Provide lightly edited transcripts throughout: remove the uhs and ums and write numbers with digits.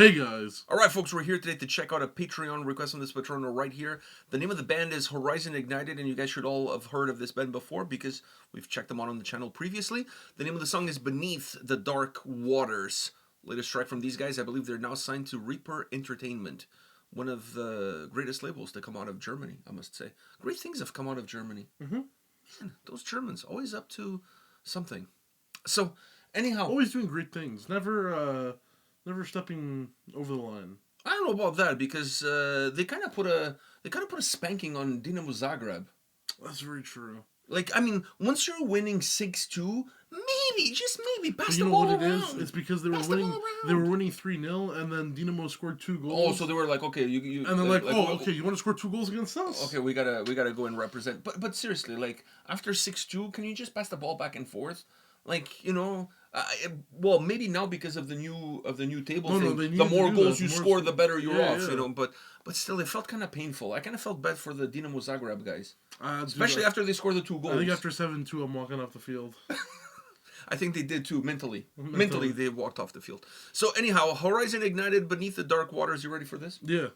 Hey guys. Alright folks, we're here today to check out a Patreon request on this Patreon right here. The name of the band is Horizon Ignited, and you guys should all have heard of this band before because we've checked them out on the channel previously. The name of the song is Beneath the Dark Waters. Latest track from these guys. I believe they're now signed to Reaper Entertainment, one of the greatest labels to come out of Germany, I must say. Great things have come out of Germany. Man, those Germans, always up to something. So, anyhow... Always doing great things. Never stepping over the line. I don't know about that because they kind of put a spanking on Dinamo Zagreb. That's very true. Like, I mean, once you're winning 6-2, maybe, just maybe, pass the you know ball what around. it is? It's because they were winning. They were winning 3-0, and then Dinamo scored 2 goals. Oh, so they were like, okay, you and they're like, okay, you want to score 2 goals against us? Okay, we gotta go and represent. But seriously, like after 6-2, can you just pass the ball back and forth? Like, you know, well, maybe now because of the new table thing, the more goals you score, the better you're off. You know, but still, it felt kind of painful. I kind of felt bad for the Dinamo Zagreb guys, especially after they scored the 2 goals. I think after 7-2, I'm walking off the field. I think they did too, mentally. Mentally, they walked off the field. So anyhow, Horizon Ignited, Beneath the Dark Waters. You ready for this? Yeah.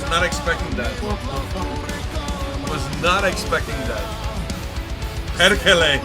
Not expecting that. Was not expecting that. Herkele.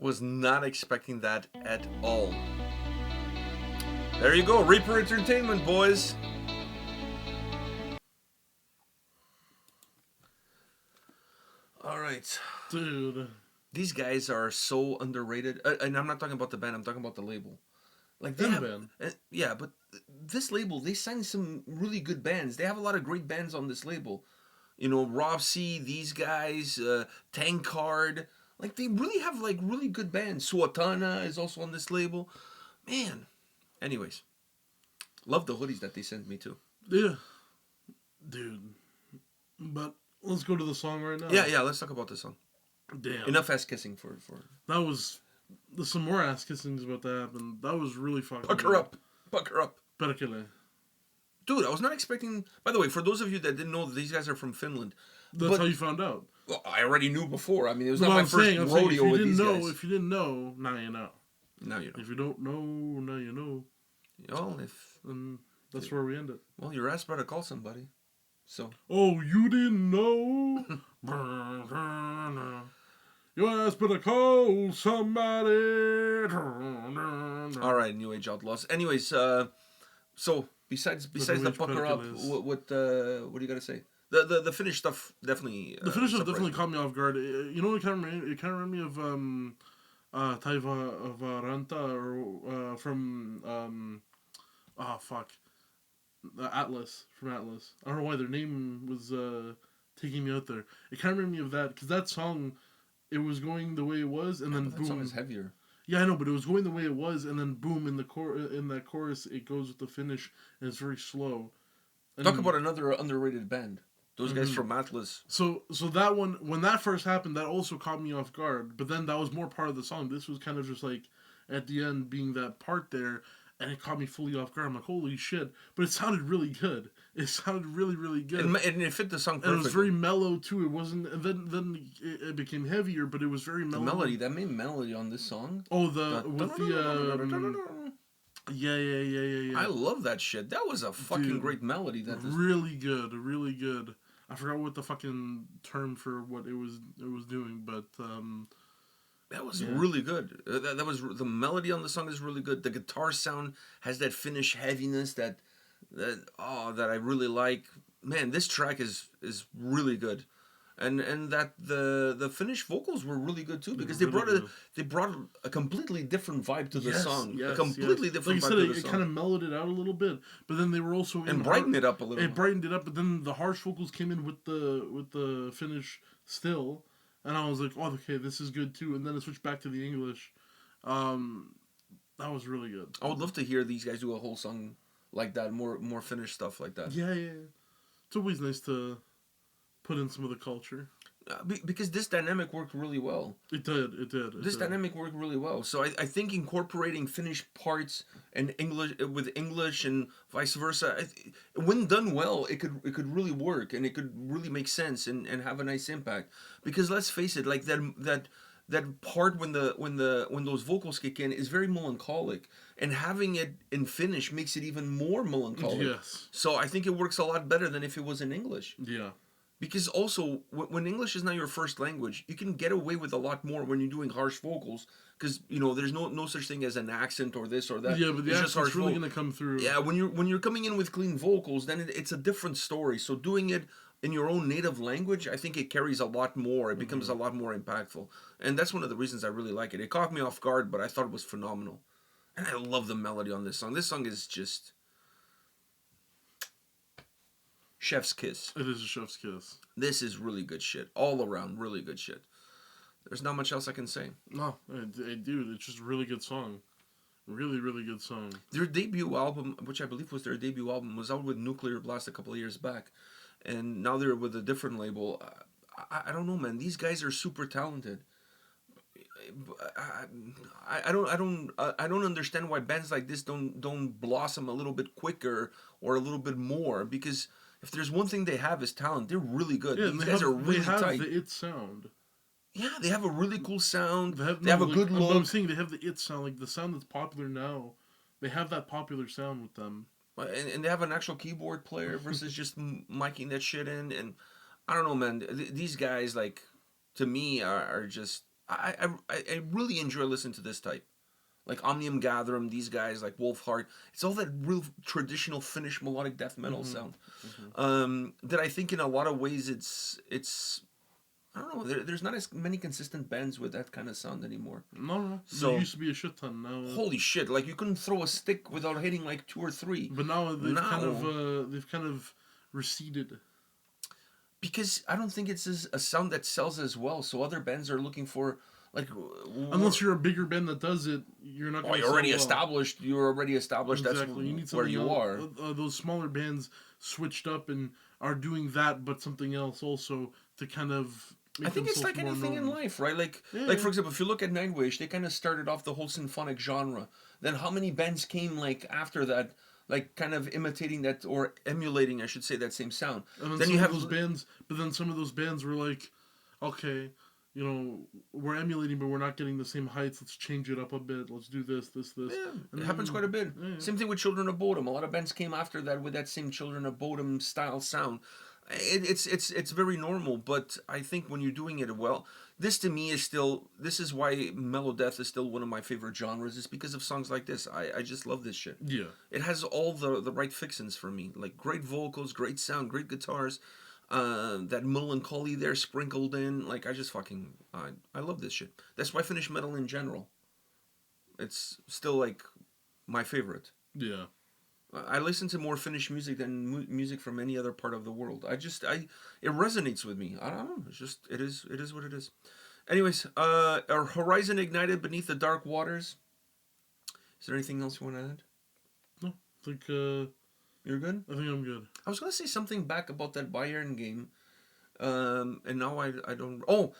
Was not expecting that at all. There you go, Reaper Entertainment, boys. All right. Dude. These guys are so underrated. And I'm not talking about the band, I'm talking about the label. Like they And have, band. yeah, but this label, they signed some really good bands. They have a lot of great bands on this label. You know, Rob C, these guys, Tankard. Like they really have like really good bands. Suatana is also on this label. Man. Anyways, love the hoodies that they sent me too. Yeah. Dude. But let's go to the song right now. Yeah, let's talk about this song. Damn. Enough ass kissing for. That was... There's some more ass kissings about to happen. That was really fucking Pucker good. up. Pucker up. Perkele. Dude, I was not expecting... By the way, for those of you that didn't know, these guys are from Finland. That's how you found out. Well, I already knew before. I mean, it was No, not my I'm first saying, rodeo with these guys. If you didn't know, now you know. Now you know. If you don't know, now you know. Well, And that's where we end it. Well, your ass better call somebody. So... Oh, you didn't know? Your ass better call somebody. All right, New Age Outlaws. Anyways, so besides the pucker up, what do you gotta say? The Finnish stuff definitely. The Finnish stuff definitely caught me off guard. You know, it kind of reminded me of Taiva of Ranta or from Atlas from Atlas. I don't know why their name was taking me out there. It kind of reminded me of that because that song, it was going the way it was, and then boom. That song is heavier. Yeah, I know, but it was going the way it was, and then boom in that chorus, it goes with the finish, and it's very slow. And talk about another underrated band. Those guys from Atlas. So that one, when that first happened, that also caught me off guard. But then that was more part of the song. This was kind of just like at the end being that part there, and it caught me fully off guard. I'm like, holy shit! But it sounded really good. It sounded really, really good. And it fit the song perfectly. And it was very mellow too. It wasn't. And then it became heavier, but it was very mellow. The melody, that main melody on this song. Oh, yeah. I love that shit. That was a fucking great melody. Really good, really good. I forgot what the fucking term for what it was doing, but that was really good. That was the melody on the song is really good. The guitar sound has that Finnish heaviness that I really like. Man, this track is really good. And that the Finnish vocals were really good too because they brought a completely different vibe to the song. Yes, a completely different vibe to the it song. kind of mellowed it out a little bit, but then they were also brightened it up a little. It brightened it up, but then the harsh vocals came in with the Finnish still, and I was like, oh, okay, this is good too. And then it switched back to the English. That was really good. I would love to hear these guys do a whole song like that, more Finnish stuff like that. Yeah. It's always nice to put in some of the culture. Because this dynamic worked really well. It did. This dynamic worked really well. So I think incorporating Finnish parts and English with English and vice versa, when done well, it could really work and it could really make sense and have a nice impact. Because let's face it, like that part when those vocals kick in is very melancholic, and having it in Finnish makes it even more melancholic. Yes. So I think it works a lot better than if it was in English. Yeah. Because also, when English is not your first language, you can get away with a lot more when you're doing harsh vocals. Because, there's no such thing as an accent or this or that. Yeah, but the accent's really going to come through. Yeah, when you're coming in with clean vocals, then it's a different story. So doing it in your own native language, I think it carries a lot more. It becomes a lot more impactful. And that's one of the reasons I really like it. It caught me off guard, but I thought it was phenomenal. And I love the melody on this song. This song is just... chef's kiss. It is a chef's kiss. This is really good shit. All around, really good shit. There's not much else I can say. No, dude, it's just a really good song. Really, really good song. Their debut album, which I believe was their debut album, was out with Nuclear Blast a couple of years back. And now they're with a different label. I don't know, man. These guys are super talented. I don't understand why bands like this don't blossom a little bit quicker or a little bit more, because if there's one thing they have is talent. They're really good. Yeah, these guys are really tight. They have the it sound. Yeah, they have a really cool sound. They have a like, good look. I'm saying they have the it sound, like the sound that's popular now. They have that popular sound with them. And they have an actual keyboard player versus just miking that shit in. And I don't know, man. These guys, like, to me, are just... I really enjoy listening to this type. Like Omnium Gatherum, these guys like Wolfheart. It's all that real traditional Finnish melodic death metal sound. That I think in a lot of ways it's I don't know. There's not as many consistent bands with that kind of sound anymore. No, no. So There used to be a shit ton. Now, holy shit! Like you couldn't throw a stick without hitting like 2 or 3. but now Now they've kind of receded. because I don't think it's a sound that sells as well. So other bands are looking for like Unless you're a bigger band that does it, you're not. oh, Gonna you're already sell well. established. You're already established. Exactly. That's You need where something you else. are. Those smaller bands switched up and are doing that, but something else also to kind of. Make I think it's like themselves more anything in known. life, right? Like, Yeah, like yeah. for example, if you look at Nightwish, they kind of started off the whole symphonic genre. Then how many bands came like after that, like kind of imitating that or emulating, I should say, that same sound. And then Then some you of have those bands, but then some of those bands were like, okay, you know, we're emulating, but we're not getting the same heights. Let's change it up a bit. Let's do this. yeah, And it happens then- quite a bit. yeah. Same thing with Children of Bodom. A lot of bands came after that with that same Children of Bodom style sound. It's very normal, but I think when you're doing it well, this to me is still this is why mellow death is still one of my favorite genres. Is because of songs like this. I just love this shit. Yeah. It has all the right fixins for me, like great vocals, great sound, great guitars, that melancholy there sprinkled in. Like I just fucking I love this shit. That's why Finnish metal in general. It's still like my favorite. Yeah. I listen to more Finnish music than music from any other part of the world. It resonates with me. I don't know. It's just it is what it is. Anyways, our horizon ignited beneath the dark waters. Is there anything else you want to add? No, I think You're good. I think I'm good. I was gonna say something back about that Bayern game, and now I don't. Oh,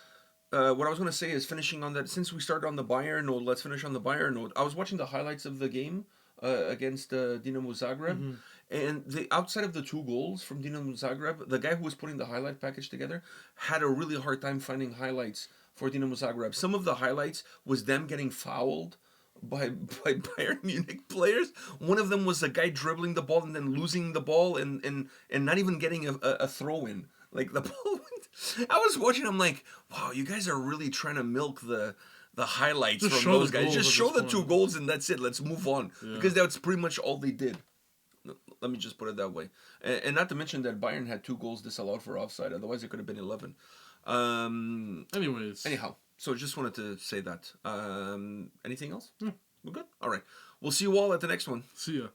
what I was gonna say is finishing on that. Since we started on the Bayern note, let's finish on the Bayern note. I was watching the highlights of the game against Dinamo Zagreb, and the outside of the 2 goals from Dinamo Zagreb, the guy who was putting the highlight package together had a really hard time finding highlights for Dinamo Zagreb. Some of the highlights was them getting fouled by Bayern Munich players. One of them was a guy dribbling the ball and then losing the ball and not even getting a throw in. Like the ball went. I was watching. I'm like, wow, you guys are really trying to milk the highlights Just from show those the guys. goals Just at show this the 2 point. goals and that's it. Let's move on Yeah. because that's pretty much all they did. Let me just put it that way. And not to mention that Bayern had 2 goals disallowed for offside. Otherwise, it could have been 11. Anyways. Anyhow, so just wanted to say that. Anything else? No. We're good? All right. We'll see you all at the next one. See ya.